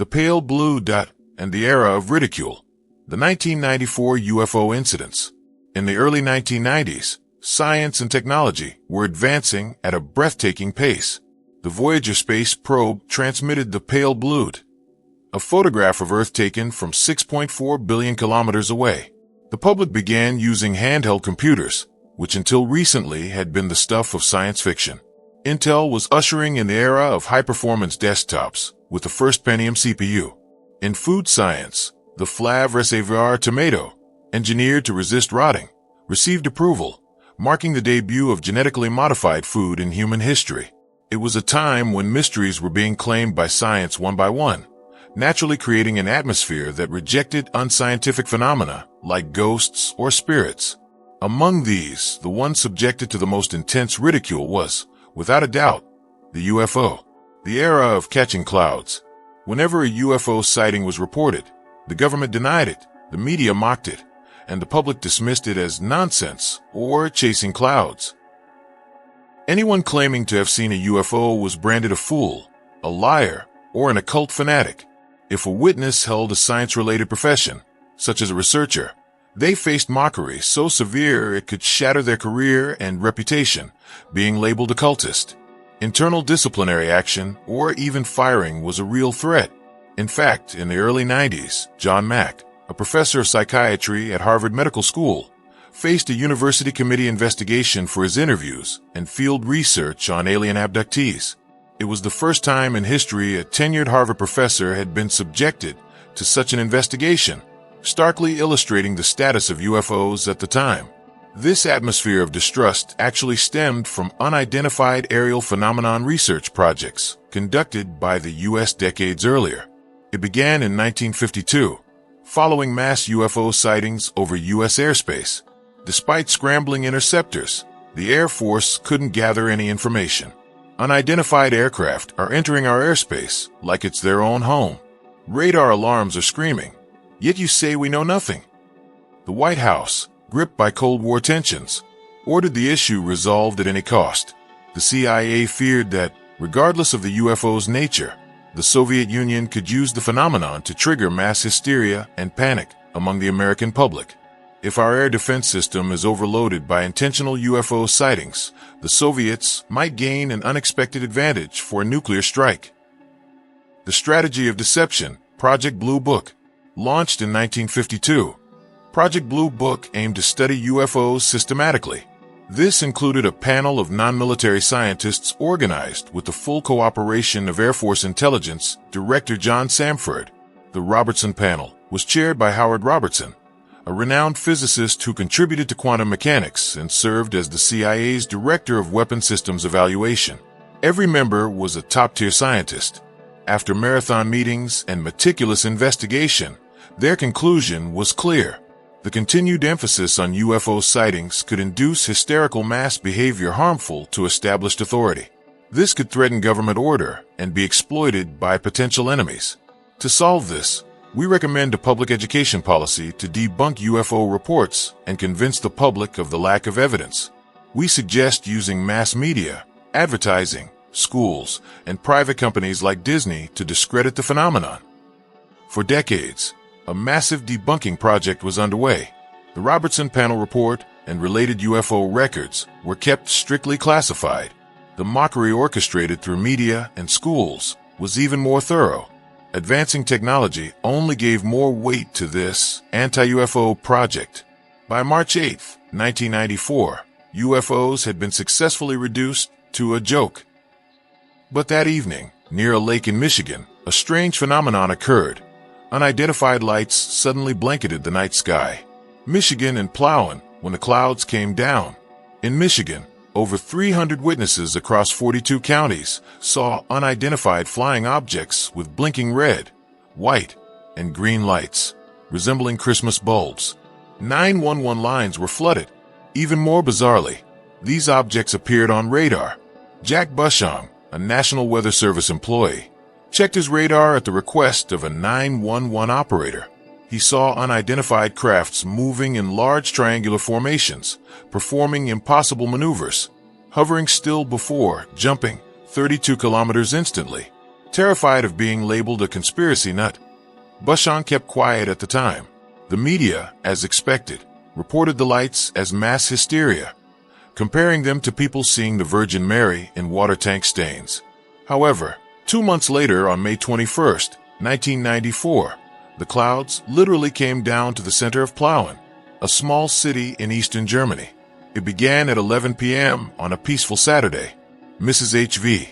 the pale blue dot, and the era of ridicule. The 1994 UFO incidents. In the early 1990s, science and technology were advancing at a breathtaking pace. The Voyager space probe transmitted the pale blue dot, a photograph of Earth taken from 6.4 billion kilometers away. The public began using handheld computers, which until recently had been the stuff of science fiction. Intel was ushering in the era of high-performance desktops with the first Pentium CPU. In food science, the Flav Reservoir tomato, engineered to resist rotting, received approval, marking the debut of genetically modified food in human history. It was a time when mysteries were being claimed by science one by one, naturally creating an atmosphere that rejected unscientific phenomena like ghosts or spirits. Among these, the one subjected to the most intense ridicule was, without a doubt, the UFO. The era of catching clouds. Whenever a UFO sighting was reported, the government denied it, the media mocked it, and the public dismissed it as nonsense or chasing clouds. Anyone claiming to have seen a UFO was branded a fool, a liar, or an occult fanatic. If a witness held a science-related profession, such as a researcher, they faced mockery so severe it could shatter their career and reputation, being labeled occultist. Internal disciplinary action or even firing was a real threat. In fact, in the early 90s, John Mack, a professor of psychiatry at Harvard Medical School, faced a university committee investigation for his interviews and field research on alien abductees. It was the first time in history a tenured Harvard professor had been subjected to such an investigation, starkly illustrating the status of UFOs at the time. This atmosphere of distrust actually stemmed from unidentified aerial phenomenon research projects conducted by the U.S. decades earlier. It began in 1952, following mass UFO sightings over U.S. airspace. Despite scrambling interceptors, the Air Force couldn't gather any information. Unidentified aircraft are entering our airspace like it's their own home. Radar alarms are screaming, yet you say we know nothing. The White House, gripped by Cold War tensions, ordered the issue resolved at any cost. The CIA feared that, regardless of the UFO's nature, the Soviet Union could use the phenomenon to trigger mass hysteria and panic among the American public. If our air defense system is overloaded by intentional UFO sightings, the Soviets might gain an unexpected advantage for a nuclear strike. The strategy of deception, Project Blue Book, launched in 1952. Project Blue Book aimed to study UFOs systematically. This included a panel of non-military scientists organized with the full cooperation of Air Force Intelligence Director John Samford. The Robertson Panel was chaired by Howard Robertson, a renowned physicist who contributed to quantum mechanics and served as the CIA's Director of Weapon Systems Evaluation. Every member was a top-tier scientist. After marathon meetings and meticulous investigation, their conclusion was clear. The continued emphasis on UFO sightings could induce hysterical mass behavior harmful to established authority. This could threaten government order and be exploited by potential enemies. To solve this, we recommend a public education policy to debunk UFO reports and convince the public of the lack of evidence. We suggest using mass media, advertising, schools, and private companies like Disney to discredit the phenomenon. For decades, a massive debunking project was underway. The Robertson Panel report and related UFO records were kept strictly classified. The mockery orchestrated through media and schools was even more thorough. Advancing technology only gave more weight to this anti-UFO project. By March 8, 1994, UFOs had been successfully reduced to a joke. But that evening, near a lake in Michigan, a strange phenomenon occurred. Unidentified lights suddenly blanketed the night sky. Michigan and Plauen, when the clouds came down. In Michigan, over 300 witnesses across 42 counties saw unidentified flying objects with blinking red, white, and green lights, resembling Christmas bulbs. 911 lines were flooded. Even more bizarrely, these objects appeared on radar. Jack Bushong, a National Weather Service employee, checked his radar at the request of a 911 operator. He saw unidentified crafts moving in large triangular formations, performing impossible maneuvers, hovering still before jumping 32 kilometers instantly. Terrified of being labeled a conspiracy nut, Bushong kept quiet at the time. The media, as expected, reported the lights as mass hysteria, comparing them to people seeing the Virgin Mary in water tank stains. However, 2 months later, on May 21st, 1994, the clouds literally came down to the center of Plauen, a small city in eastern Germany. It began at 11 p.m. on a peaceful Saturday. Mrs. H.V.,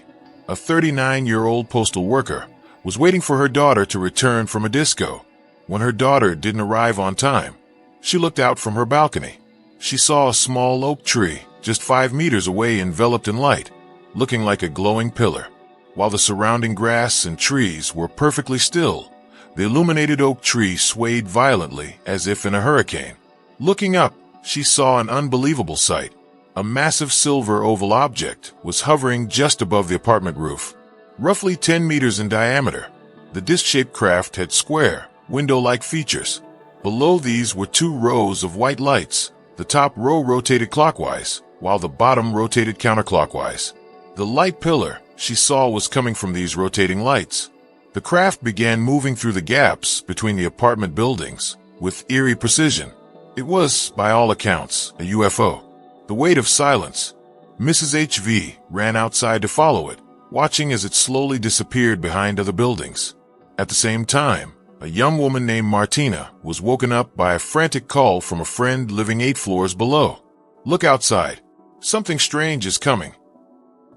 a 39-year-old postal worker, was waiting for her daughter to return from a disco. When her daughter didn't arrive on time, she looked out from her balcony. She saw a small oak tree just 5 meters away, enveloped in light, looking like a glowing pillar. While the surrounding grass and trees were perfectly still, the illuminated oak tree swayed violently as if in a hurricane. Looking up, she saw an unbelievable sight. A massive silver oval object was hovering just above the apartment roof. Roughly 10 meters in diameter, the disc-shaped craft had square, window-like features. Below these were 2 rows of white lights. The top row rotated clockwise, while the bottom rotated counterclockwise. The light pillar she saw was coming from these rotating lights. The craft began moving through the gaps between the apartment buildings with eerie precision. It was, by all accounts, a UFO. The weight of silence. Mrs. H.V. ran outside to follow it, watching as it slowly disappeared behind other buildings. At the same time, a young woman named Martina was woken up by a frantic call from a friend living 8 floors below. "Look outside. Something strange is coming."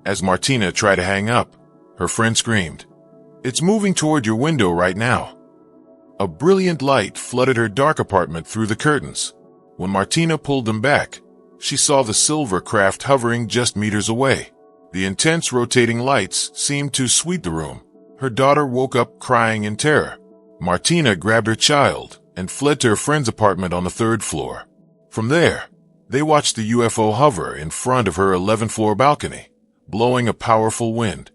As Martina tried to hang up, her friend screamed, "It's moving toward your window right now." A brilliant light flooded her dark apartment through the curtains. When Martina pulled them back, she saw the silver craft hovering just meters away. The intense rotating lights seemed to sweep the room. Her daughter woke up crying in terror. Martina grabbed her child and fled to her friend's apartment on the 3rd floor. From there, they watched the UFO hover in front of her 11th floor balcony, blowing a powerful wind.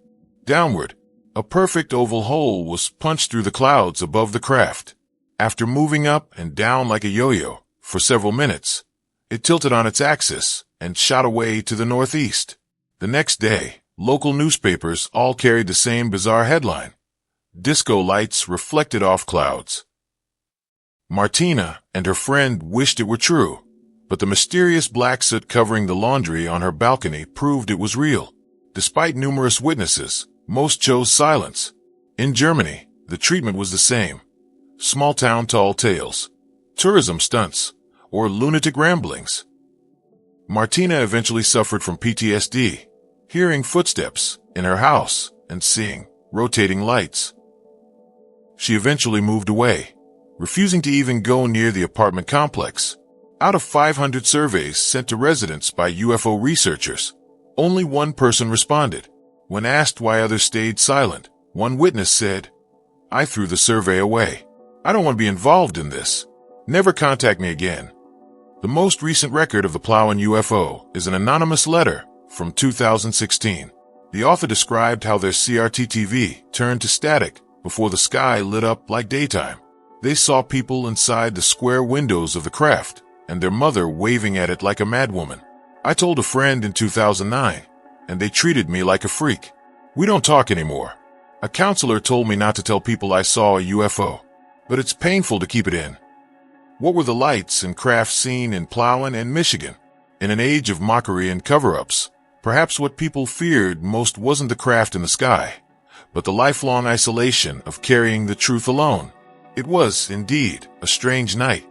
Downward, a perfect oval hole was punched through the clouds above the craft. After moving up and down like a yo-yo for several minutes, it tilted on its axis and shot away to the northeast. The next day, local newspapers all carried the same bizarre headline: "Disco lights reflected off clouds." Martina and her friend wished it were true, but the mysterious black soot covering the laundry on her balcony proved it was real. Despite numerous witnesses, most chose silence. In Germany, the treatment was the same: small-town tall tales, tourism stunts, or lunatic ramblings. Martina eventually suffered from PTSD, hearing footsteps in her house and seeing rotating lights. She eventually moved away, refusing to even go near the apartment complex. Out of 500 surveys sent to residents by UFO researchers, only 1 person responded. When asked why others stayed silent, one witness said, "I threw the survey away. I don't want to be involved in this. Never contact me again." The most recent record of the Plauen UFO is an anonymous letter from 2016. The author described how their CRT TV turned to static before the sky lit up like daytime. They saw people inside the square windows of the craft, and their mother waving at it like a madwoman. "I told a friend in 2009, and they treated me like a freak. We don't talk anymore. A counselor told me not to tell people I saw a UFO, but it's painful to keep it in." What were the lights and crafts seen in Plauen and Michigan? In an age of mockery and cover-ups, perhaps what people feared most wasn't the craft in the sky, but the lifelong isolation of carrying the truth alone. It was, indeed, a strange night.